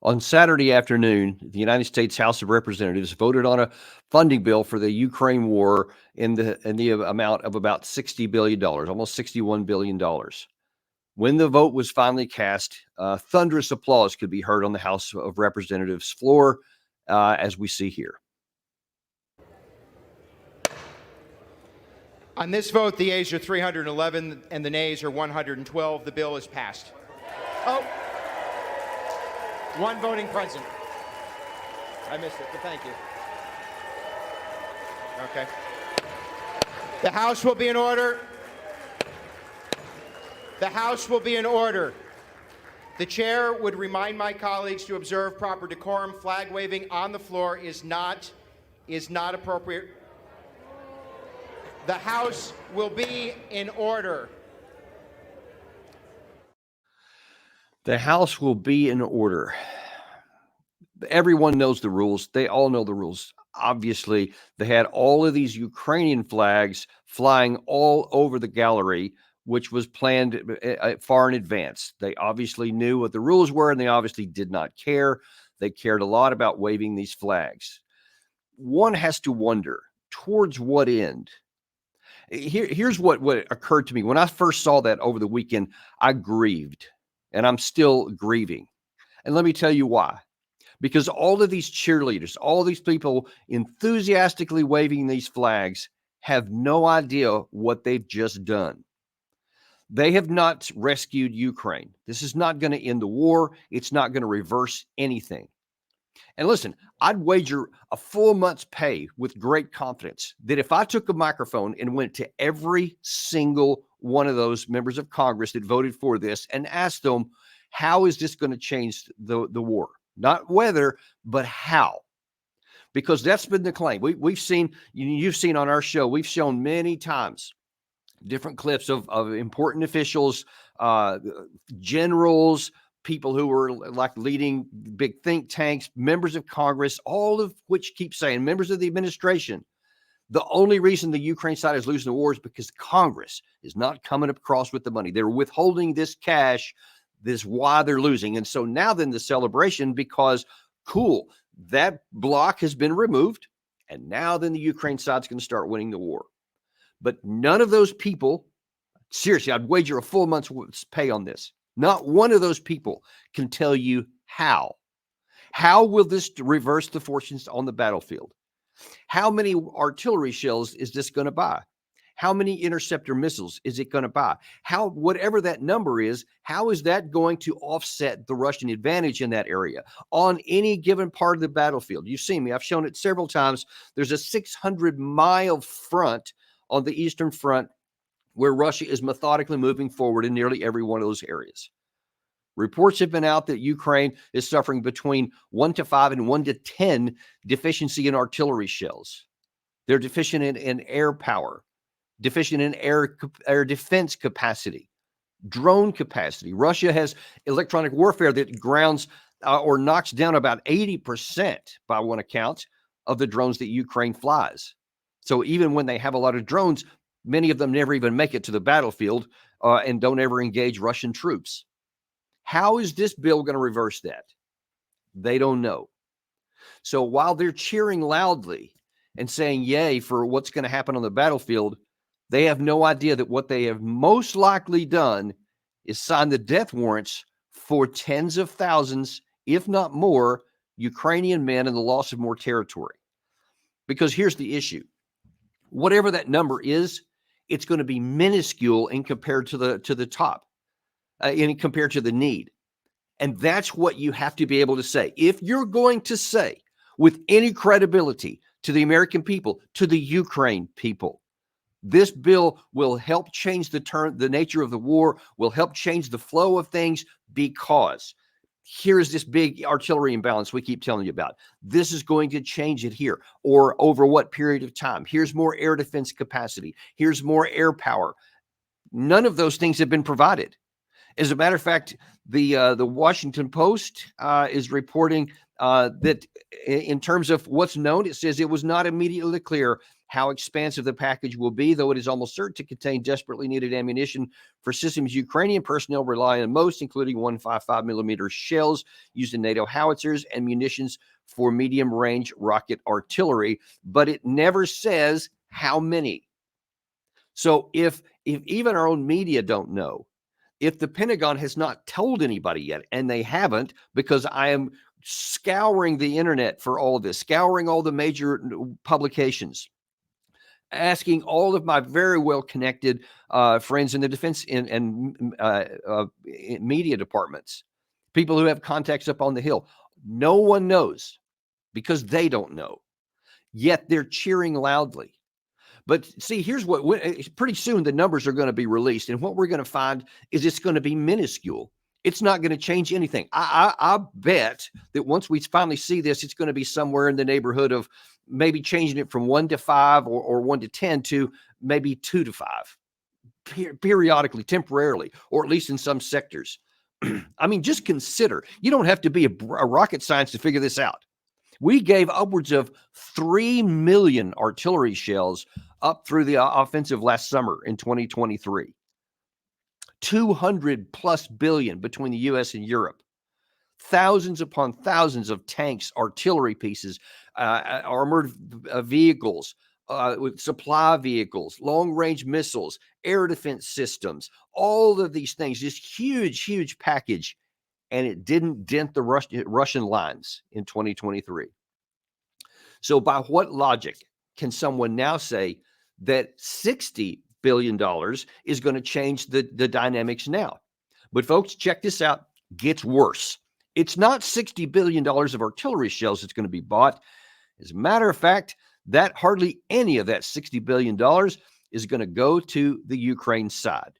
On Saturday afternoon, the United States House of Representatives voted on a funding bill for the Ukraine war in the amount of about $60 billion, almost $61 billion. When the vote was finally cast, thunderous applause could be heard on the House of Representatives floor, as we see here. On this vote, the ayes are 311 and the nays are 112. The bill is passed. Oh, one voting present. I missed it, but thank you. Okay. The House will be in order. The House will be in order. The chair would remind my colleagues to observe proper decorum. Flag waving on the floor is not appropriate. The House will be in order. The House will be in order. Everyone knows the rules. They all know the rules. Obviously, they had all of these Ukrainian flags flying all over the gallery, which was planned far in advance. They obviously knew what the rules were, and they obviously did not care. They cared a lot about waving these flags. One has to wonder, towards what end? Here's what occurred to me. When I first saw that over the weekend, I grieved, and I'm still grieving. And let me tell you why. Because all of these cheerleaders, all these people enthusiastically waving these flags have no idea what they've just done. They have not rescued Ukraine. This is not going to end the war. It's not going to reverse anything. And listen, I'd wager a full month's pay with great confidence that if I took a microphone and went to every single one of those members of Congress that voted for this and asked them, how is this going to change the war? Not whether, but how. Because that's been the claim. We've seen, you've seen on our show, we've shown many times different clips of important officials, generals, people who were like leading big think tanks, members of Congress, all of which keep saying, members of the administration, the only reason the Ukraine side is losing the war is because Congress is not coming across with the money. They're withholding this cash. This is why they're losing. And so now then the celebration, because cool, that block has been removed. And now then the Ukraine side's going to start winning the war. But none of those people, seriously, I'd wager a full month's pay on this. Not one of those people can tell you how. How will this reverse the fortunes on the battlefield? How many artillery shells is this going to buy? How many interceptor missiles is it going to buy? How, whatever that number is, how is that going to offset the Russian advantage in that area on any given part of the battlefield? You've seen me. I've shown it several times. There's a 600-mile front on the Eastern Front where Russia is methodically moving forward in nearly every one of those areas. Reports have been out that Ukraine is suffering between 1 to 5 and 1 to 10 deficiency in artillery shells. They're deficient in air power, deficient in air defense capacity, drone capacity. Russia has electronic warfare that grounds or knocks down about 80% by one account of the drones that Ukraine flies. So even when they have a lot of drones, many of them never even make it to the battlefield and don't ever engage Russian troops. How is this bill going to reverse that? They don't know. So while they're cheering loudly and saying yay for what's going to happen on the battlefield, they have no idea that what they have most likely done is sign the death warrants for tens of thousands, if not more, Ukrainian men and the loss of more territory. Because here's the issue. Whatever that number is, it's going to be minuscule in compared to the top, in compared to the need. And that's what you have to be able to say. If you're going to say with any credibility to the American people, to the Ukraine people, this bill will help change the nature of the war, will help change the flow of things, because here's this big artillery imbalance we keep telling you about. This is going to change it here, or over what period of time. Here's more air defense capacity. Here's more air power. None of those things have been provided. As a matter of fact, the Washington Post is reporting that in terms of what's known, it says it was not immediately clear how expansive the package will be, though it is almost certain to contain desperately needed ammunition for systems Ukrainian personnel rely on most, including 155mm shells used in NATO howitzers and munitions for medium-range rocket artillery. But it never says how many. So if even our own media don't know, if the Pentagon has not told anybody yet, and they haven't, because I am scouring the internet for all of this, scouring all the major publications, asking all of my very well connected friends in the defense and media departments, people who have contacts up on the Hill. No one knows because they don't know. Yet they're cheering loudly. But see, here's what, pretty soon the numbers are going to be released. And what we're going to find is it's going to be minuscule. It's not going to change anything. I bet that once we finally see this, it's going to be somewhere in the neighborhood of maybe changing it from 1 to 5 or 1 to 10 to maybe 2 to 5 periodically, temporarily, or at least in some sectors. I mean, just consider, you don't have to be a rocket science to figure this out. We gave upwards of 3 million artillery shells up through the offensive last summer in 2023. 200+ billion between the U.S. and Europe. Thousands upon thousands of tanks, artillery pieces, armored vehicles, with supply vehicles, long-range missiles, air defense systems, all of these things, this huge, huge package. And it didn't dent the Russian lines in 2023. So by what logic can someone now say that $60 billion is going to change the dynamics now? But folks, check this out. Gets worse. It's not $60 billion of artillery shells that's going to be bought. As a matter of fact, that hardly any of that $60 billion is going to go to the Ukraine side.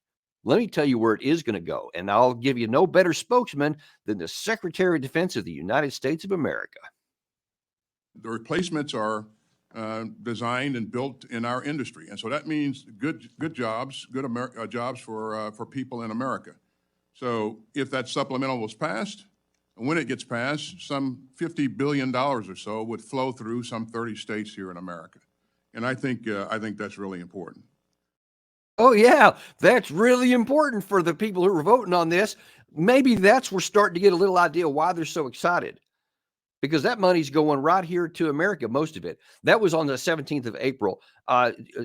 Let me tell you where it is going to go, and I'll give you no better spokesman than the Secretary of Defense of the United States of America. The replacements are designed and built in our industry, and so that means good jobs, good jobs for people in America. So if that supplemental was passed, when it gets passed, some $50 billion or so would flow through some 30 states here in America, and I think that's really important. Oh, yeah, that's really important for the people who are voting on this. Maybe that's we're starting to get a little idea why they're so excited, because that money's going right here to America, most of it. That was on the 17th of April.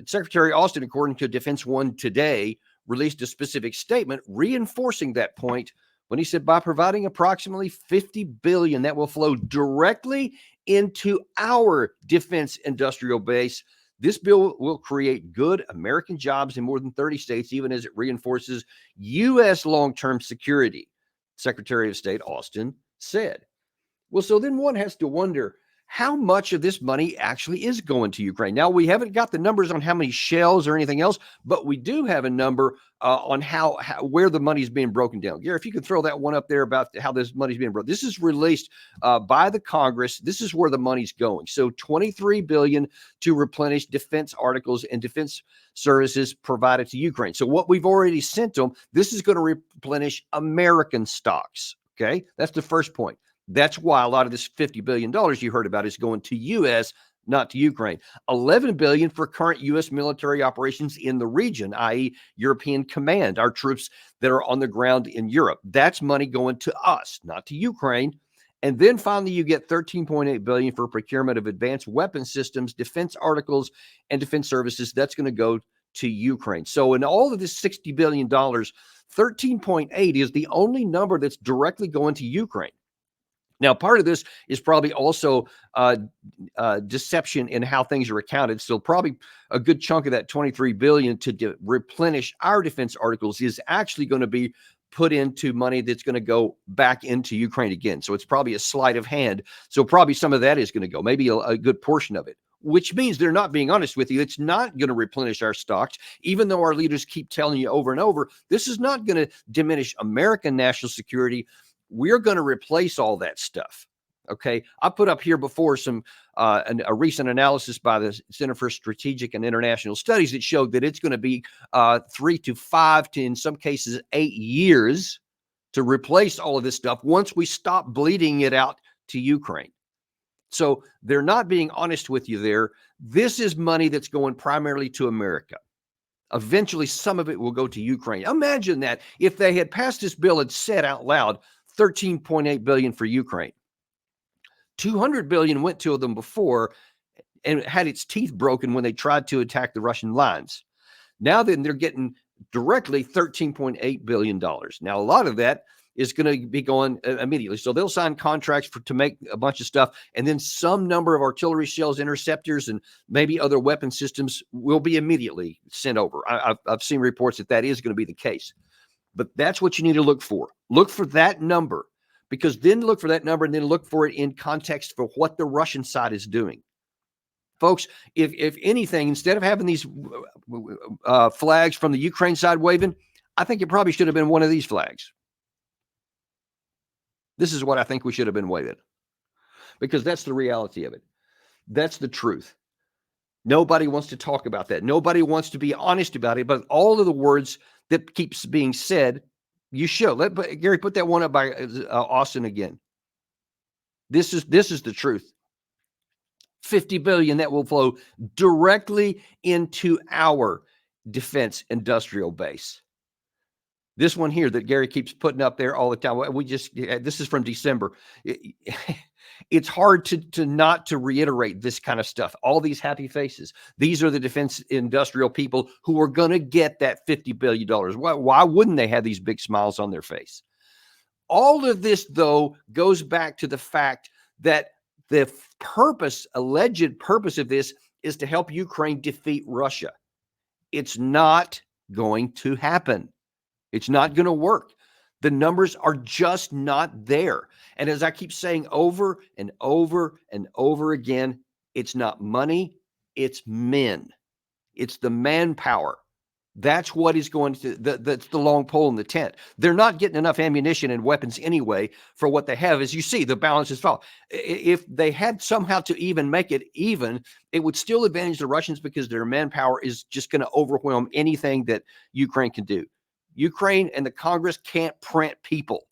Secretary Austin, according to Defense One Today, released a specific statement reinforcing that point when he said, by providing approximately $50 billion that will flow directly into our defense industrial base, this bill will create good American jobs in more than 30 states, even as it reinforces U.S. long-term security, Secretary of State Austin said. Well, so then one has to wonder how much of this money actually is going to Ukraine. Now, we haven't got the numbers on how many shells or anything else, but we do have a number on where the money is being broken down. Gary, if you could throw that one up there about how this money is being broken. This is released by the Congress. This is where the money's going. So $23 billion to replenish defense articles and defense services provided to Ukraine. So what we've already sent them, this is going to replenish American stocks. Okay, that's the first point. That's why a lot of this $50 billion you heard about is going to U.S., not to Ukraine. $11 billion for current U.S. military operations in the region, i.e. European Command, our troops that are on the ground in Europe. That's money going to us, not to Ukraine. And then finally, you get $13.8 billion for procurement of advanced weapon systems, defense articles, and defense services. That's going to go to Ukraine. So in all of this $60 billion, 13.8 is the only number that's directly going to Ukraine. Now, part of this is probably also deception in how things are accounted. So probably a good chunk of that $23 billion to replenish our defense articles is actually going to be put into money that's going to go back into Ukraine again. So it's probably a sleight of hand. So probably some of that is going to go, maybe a good portion of it, which means they're not being honest with you. It's not going to replenish our stocks, even though our leaders keep telling you over and over, this is not going to diminish American national security. We're going to replace all that stuff. Okay. I put up here before a recent analysis by the Center for Strategic and International Studies that showed that it's going to be 3 to 5 to, in some cases, 8 years to replace all of this stuff once we stop bleeding it out to Ukraine. So they're not being honest with you there. This is money that's going primarily to America. Eventually, some of it will go to Ukraine. Imagine that if they had passed this bill and said out loud, $13.8 billion for Ukraine. $200 billion went to them before and had its teeth broken when they tried to attack the Russian lines. Now then, they're getting directly $13.8 billion. Now, a lot of that is going to be going immediately. So they'll sign contracts to make a bunch of stuff, and then some number of artillery shells, interceptors, and maybe other weapon systems will be immediately sent over. I've seen reports that is going to be the case. But that's what you need to look for. Look for that number, because then look for that number and then look for it in context for what the Russian side is doing. Folks, if anything, instead of having these flags from the Ukraine side waving, I think it probably should have been one of these flags. This is what I think we should have been waving, because that's the reality of it. That's the truth. Nobody wants to talk about that. Nobody wants to be honest about it, but all of the words that keeps being said, you show. Gary, put that one up by Austin again. This is the truth. $50 billion that will flow directly into our defense industrial base. This one here that Gary keeps putting up there all the time. This is from December. It's hard to not to reiterate this kind of stuff. All these happy faces. These are the defense industrial people who are going to get that $50 billion. Why wouldn't they have these big smiles on their face? All of this, though, goes back to the fact that the alleged purpose of this is to help Ukraine defeat Russia. It's not going to happen. It's not going to work. The numbers are just not there. And as I keep saying over and over and over again, it's not money, it's men. It's the manpower. That's what is going to, that's the long pole in the tent. They're not getting enough ammunition and weapons anyway for what they have. As you see, the balance is falling. If they had somehow to even make it even, it would still advantage the Russians, because their manpower is just going to overwhelm anything that Ukraine can do. Ukraine and the Congress can't print people.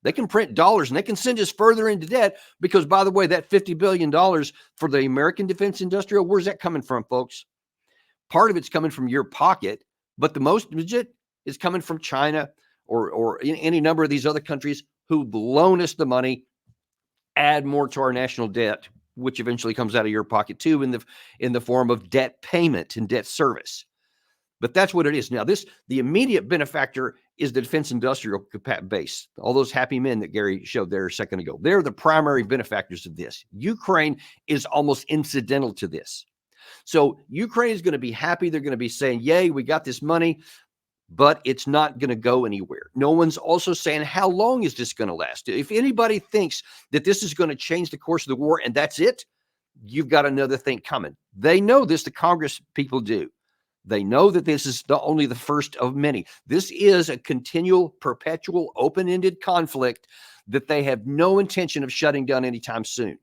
They can print dollars, and they can send us further into debt, because, by the way, that $50 billion for the American defense industrial, where's that coming from, folks? Part of it's coming from your pocket, but the most legit is coming from China or any number of these other countries who loan us the money, add more to our national debt, which eventually comes out of your pocket too in the form of debt payment and debt service. But that's what it is. Now, the immediate benefactor is the defense industrial base. All those happy men that Gary showed there a second ago. They're the primary benefactors of this. Ukraine is almost incidental to this. So Ukraine is going to be happy. They're going to be saying, yay, we got this money, but it's not going to go anywhere. No one's also saying, how long is this going to last? If anybody thinks that this is going to change the course of the war and that's it, you've got another thing coming. They know this, the Congress people do. They know that this is only the first of many. This is a continual, perpetual, open-ended conflict that they have no intention of shutting down anytime soon.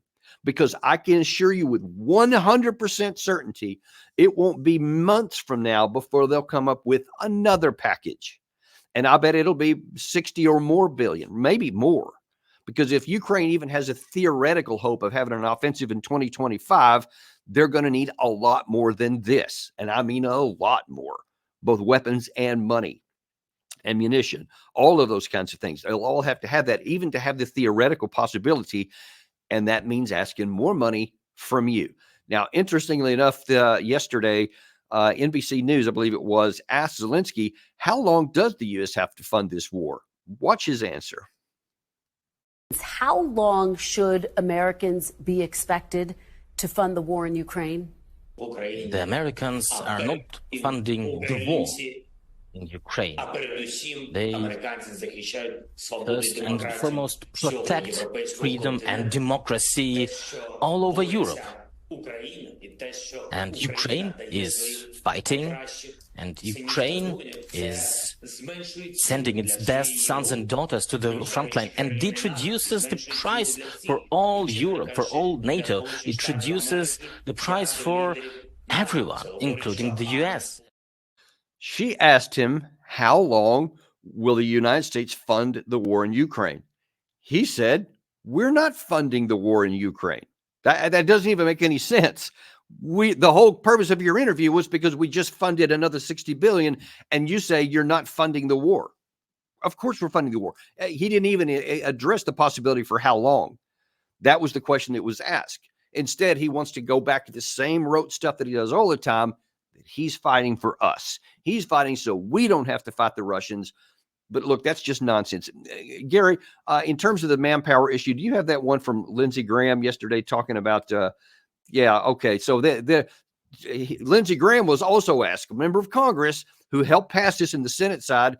Because I can assure you with 100% certainty, it won't be months from now before they'll come up with another package. And I bet it'll be 60 or more billion, maybe more. Because if Ukraine even has a theoretical hope of having an offensive in 2025, they're going to need a lot more than this. And I mean a lot more, both weapons and money, ammunition, all of those kinds of things. They'll all have to have that, even to have the theoretical possibility. And that means asking more money from you. Now, interestingly enough, yesterday, NBC News, I believe it was, asked Zelensky, how long does the U.S. have to fund this war? Watch his answer. How long should Americans be expected to fund the war in Ukraine? The Americans are not funding the war in Ukraine. They first and foremost protect freedom and democracy all over Europe. And Ukraine is fighting, and Ukraine is sending its best sons and daughters to the front line, and it reduces the price for all Europe, for all NATO. It reduces the price for everyone, including the US. She asked him, how long will the United States fund the war in Ukraine? He said, we're not funding the war in Ukraine. That doesn't even make any sense. The whole purpose of your interview was because we just funded another 60 billion, and you say you're not funding the war. Of course we're funding the war. He didn't even address the possibility for how long. That was the question that was asked. Instead, he wants to go back to the same rote stuff that he does all the time, that he's fighting for us. He's fighting so we don't have to fight the Russians. But look, that's just nonsense. Gary, in terms of the manpower issue, do you have that one from Lindsey Graham yesterday talking about, yeah, okay. So Lindsey Graham was also asked, a member of Congress who helped pass this in the Senate side,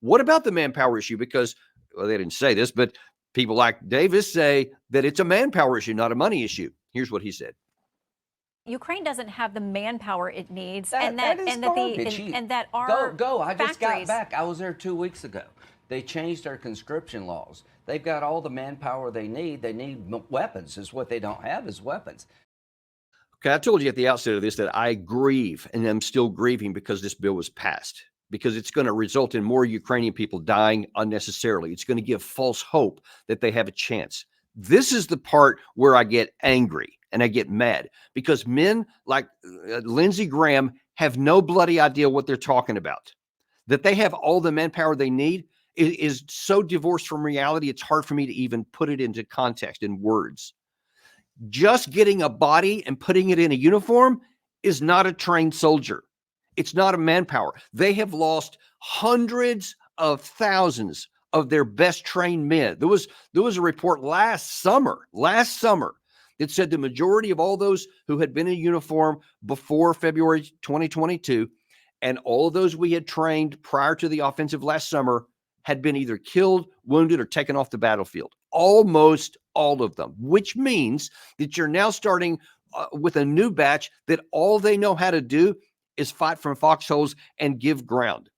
what about the manpower issue? Because, well, they didn't say this, but people like Davis say that it's a manpower issue, not a money issue. Here's what he said. Ukraine doesn't have the manpower it needs, That is garbage. and that our go. I just got factories- back. I was there 2 weeks ago. They changed their conscription laws. They've got all the manpower they need. They need weapons. Is what they don't have is weapons. Okay, I told you at the outset of this that I grieve, and I'm still grieving because this bill was passed, because it's going to result in more Ukrainian people dying unnecessarily. It's going to give false hope that they have a chance. This is the part where I get angry and I get mad, because men like Lindsey Graham have no bloody idea what they're talking about. That they have all the manpower they need is so divorced from reality, it's hard for me to even put it into context in words. Just getting a body and putting it in a uniform is not a trained soldier. It's not a manpower. They have lost hundreds of thousands of their best trained men. There was a report last summer that said the majority of all those who had been in uniform before February 2022 and all of those we had trained prior to the offensive last summer had been either killed, wounded, or taken off the battlefield. Almost all of them, which means that you're now starting with a new batch that all they know how to do is fight from foxholes and give ground.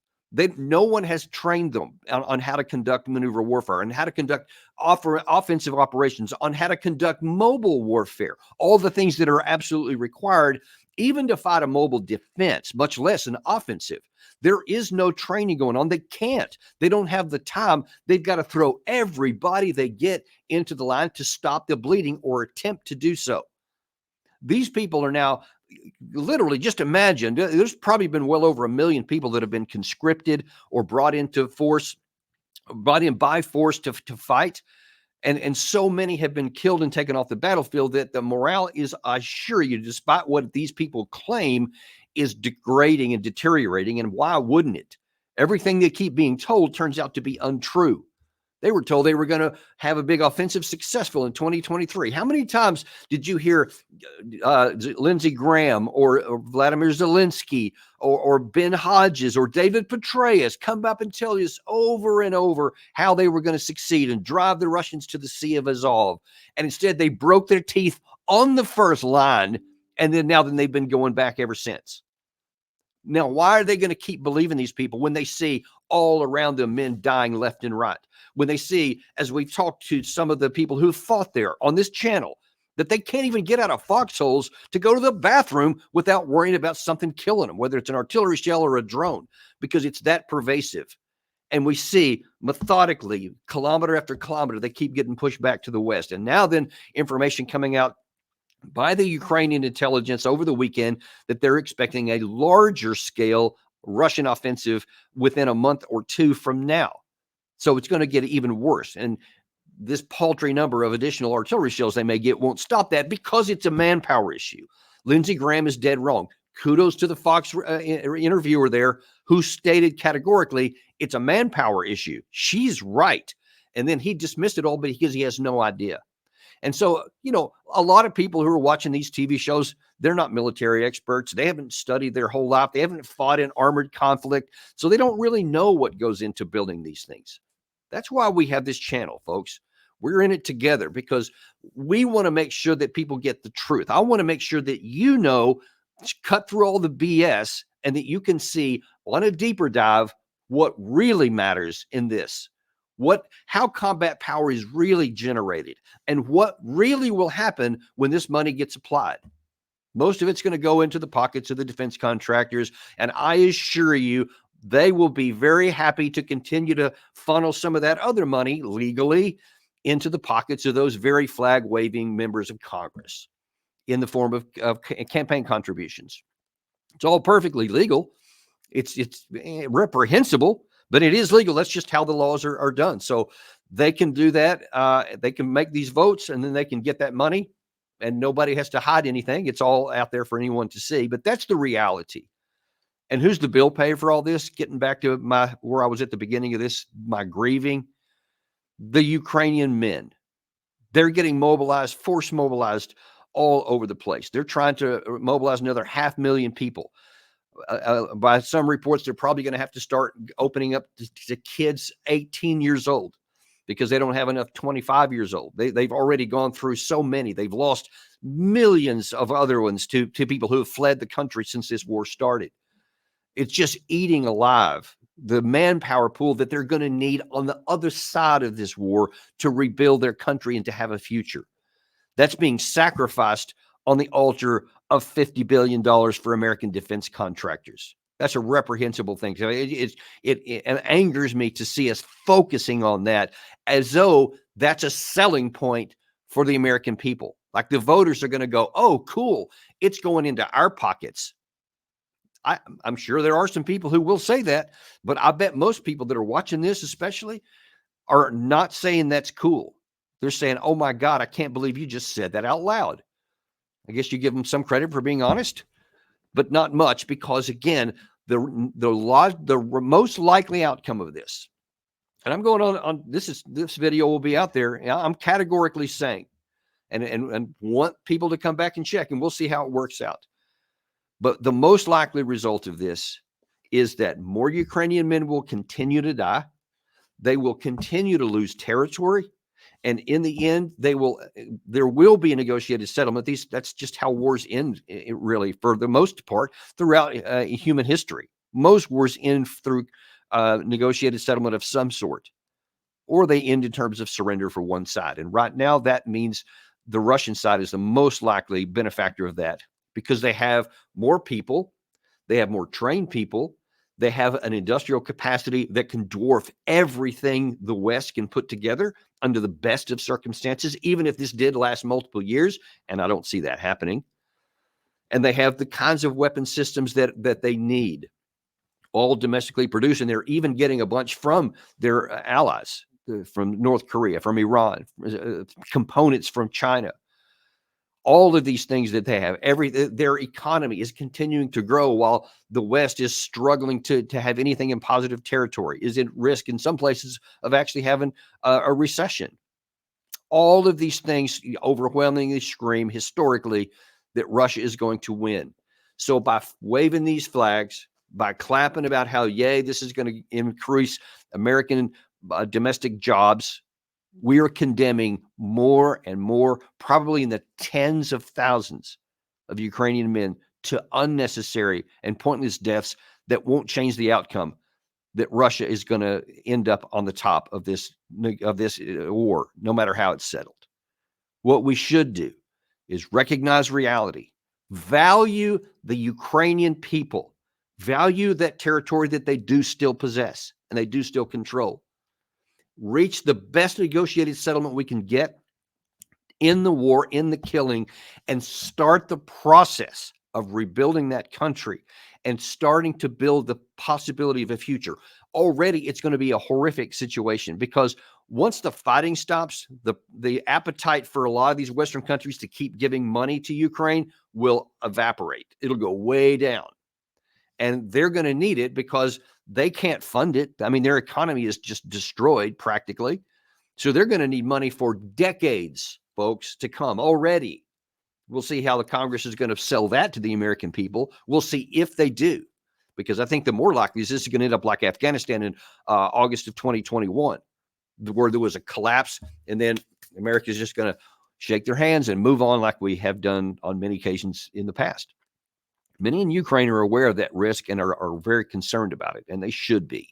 No one has trained them on how to conduct maneuver warfare and how to conduct offensive operations, on how to conduct mobile warfare, all the things that are absolutely required even to fight a mobile defense, much less an offensive. There is no training going on. They can't. They don't have the time. They've got to throw everybody they get into the line to stop the bleeding or attempt to do so. These people are now literally, just imagine, there's probably been well over 1 million people that have been conscripted or brought in by force to fight. And so many have been killed and taken off the battlefield that the morale is, I assure you, despite what these people claim, is degrading and deteriorating. And why wouldn't it? Everything they keep being told turns out to be untrue. They were told they were going to have a big offensive successful in 2023. How many times did you hear Lindsey Graham or Vladimir Zelensky or Ben Hodges or David Petraeus come up and tell us over and over how they were going to succeed and drive the Russians to the Sea of Azov? And instead they broke their teeth on the first line, and then they've been going back ever since. Now, why are they going to keep believing these people when they see all around them men dying left and right? When they see, as we've talked to some of the people who fought there on this channel, that they can't even get out of foxholes to go to the bathroom without worrying about something killing them, whether it's an artillery shell or a drone, because it's that pervasive. And we see methodically, kilometer after kilometer, they keep getting pushed back to the west. And now then information coming out by the Ukrainian intelligence over the weekend that they're expecting a larger scale Russian offensive within a month or two from now. So it's going to get even worse. And this paltry number of additional artillery shells they may get won't stop that, because it's a manpower issue. Lindsey Graham is dead wrong. Kudos to the Fox interviewer there who stated categorically it's a manpower issue. She's right. And then he dismissed it all because he has no idea. And so, a lot of people who are watching these TV shows, they're not military experts. They haven't studied their whole life. They haven't fought in armored conflict. So they don't really know what goes into building these things. That's why we have this channel, folks. We're in it together because we want to make sure that people get the truth. I want to make sure that cut through all the BS and that you can see on a deeper dive what really matters in this. How combat power is really generated and what really will happen when this money gets applied. Most of it's going to go into the pockets of the defense contractors. And I assure you, they will be very happy to continue to funnel some of that other money legally into the pockets of those very flag-waving members of Congress in the form of campaign contributions. It's all perfectly legal. It's reprehensible, but it is legal. That's just how the laws are done. So they can do that. They can make these votes, and then they can get that money, and nobody has to hide anything. It's all out there for anyone to see. But that's the reality. And who's the bill payer for all this? Getting back to where I was at the beginning of this, my grieving, the Ukrainian men. They're getting mobilized, force mobilized all over the place. They're trying to mobilize another 500,000 people. By some reports, they're probably going to have to start opening up to kids 18 years old because they don't have enough 25 years old. They've already gone through so many. They've lost millions of other ones to people who have fled the country since this war started. It's just eating alive the manpower pool that they're going to need on the other side of this war to rebuild their country and to have a future. That's being sacrificed on the altar of $50 billion for American defense contractors. That's a reprehensible thing. So it angers me to see us focusing on that as though that's a selling point for the American people. Like the voters are going to go, oh, cool, it's going into our pockets. I'm sure there are some people who will say that, but I bet most people that are watching this especially are not saying that's cool. They're saying, oh my God, I can't believe you just said that out loud. I guess you give them some credit for being honest, but not much, because again, the most likely outcome of this, and I'm going on this video will be out there. I'm categorically saying, and want people to come back and check, and we'll see how it works out. But the most likely result of this is that more Ukrainian men will continue to die. They will continue to lose territory. And in the end, there will be a negotiated settlement. That's just how wars end, really, for the most part, throughout human history. Most wars end through negotiated settlement of some sort, or they end in terms of surrender for one side. And right now, that means the Russian side is the most likely benefactor of that, because they have more people, they have more trained people, they have an industrial capacity that can dwarf everything the West can put together under the best of circumstances, even if this did last multiple years, and I don't see that happening. And they have the kinds of weapon systems that they need, all domestically produced, and they're even getting a bunch from their allies, from North Korea, from Iran, components from China. All of these things that they have, their economy is continuing to grow while the West is struggling to have anything in positive territory, is at risk in some places of actually having a recession. All of these things overwhelmingly scream historically that Russia is going to win. So by waving these flags, by clapping about how, yay, this is going to increase American domestic jobs, we are condemning more and more, probably in the tens of thousands of Ukrainian men, to unnecessary and pointless deaths that won't change the outcome, that Russia is going to end up on the top of this war, no matter how it's settled. What we should do is recognize reality, value the Ukrainian people, value that territory that they do still possess and they do still control. Reach the best negotiated settlement we can get in the war, in the killing, and start the process of rebuilding that country and starting to build the possibility of a future. Already, it's going to be a horrific situation, because once the fighting stops, the appetite for a lot of these Western countries to keep giving money to Ukraine will evaporate. It'll go way down. And they're going to need it because they can't fund it. I mean, their economy is just destroyed practically. So they're going to need money for decades, folks, to come already. We'll see how the Congress is going to sell that to the American people. We'll see if they do, because I think the more likely is this is going to end up like Afghanistan in August of 2021, where there was a collapse, and then America is just going to shake their hands and move on like we have done on many occasions in the past. Many in Ukraine are aware of that risk and are very concerned about it, and they should be.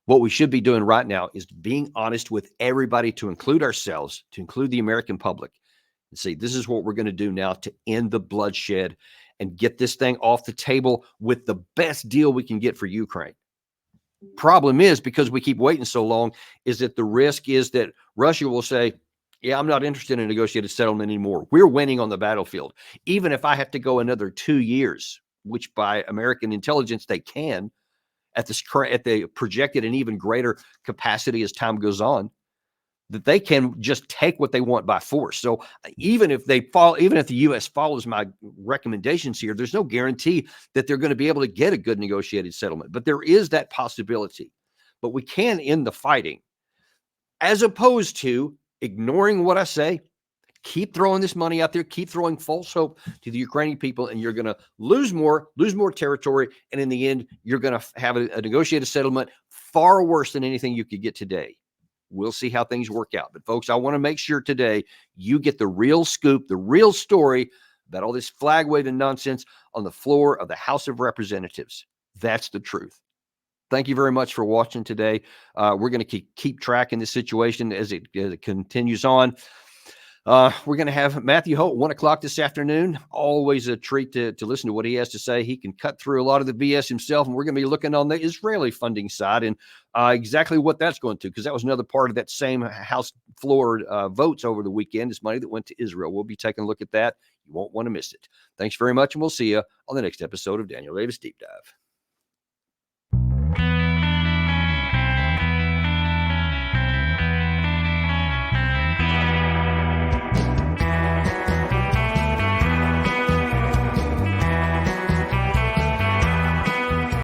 What we should be doing right now is being honest with everybody, to include ourselves, to include the American public, and say, this is what we're going to do now to end the bloodshed and get this thing off the table with the best deal we can get for Ukraine. Problem is, because we keep waiting so long, is that the risk is that Russia will say, yeah, I'm not interested in a negotiated settlement anymore. We're winning on the battlefield. Even if I have to go another 2 years, which by American intelligence they can, at the projected and even greater capacity as time goes on, that they can just take what they want by force. So even if the U.S. follows my recommendations here, there's no guarantee that they're going to be able to get a good negotiated settlement. But there is that possibility. But we can end the fighting, as opposed to ignoring what I say. Keep throwing this money out there, keep throwing false hope to the Ukrainian people, and you're going to lose more territory. And in the end, you're going to have a negotiated settlement far worse than anything you could get today. We'll see how things work out. But folks, I want to make sure today you get the real scoop, the real story about all this flag waving nonsense on the floor of the House of Representatives. That's the truth. Thank you very much for watching today. We're going to keep tracking this situation as it continues on. We're going to have Matthew Holt 1 o'clock this afternoon. Always a treat to listen to what he has to say. He can cut through a lot of the BS himself, and we're going to be looking on the Israeli funding side and exactly what that's going to, because that was another part of that same House floor votes over the weekend. It's money that went to Israel. We'll be taking a look at that. You won't want to miss it. Thanks very much, and we'll see you on the next episode of Daniel Davis Deep Dive.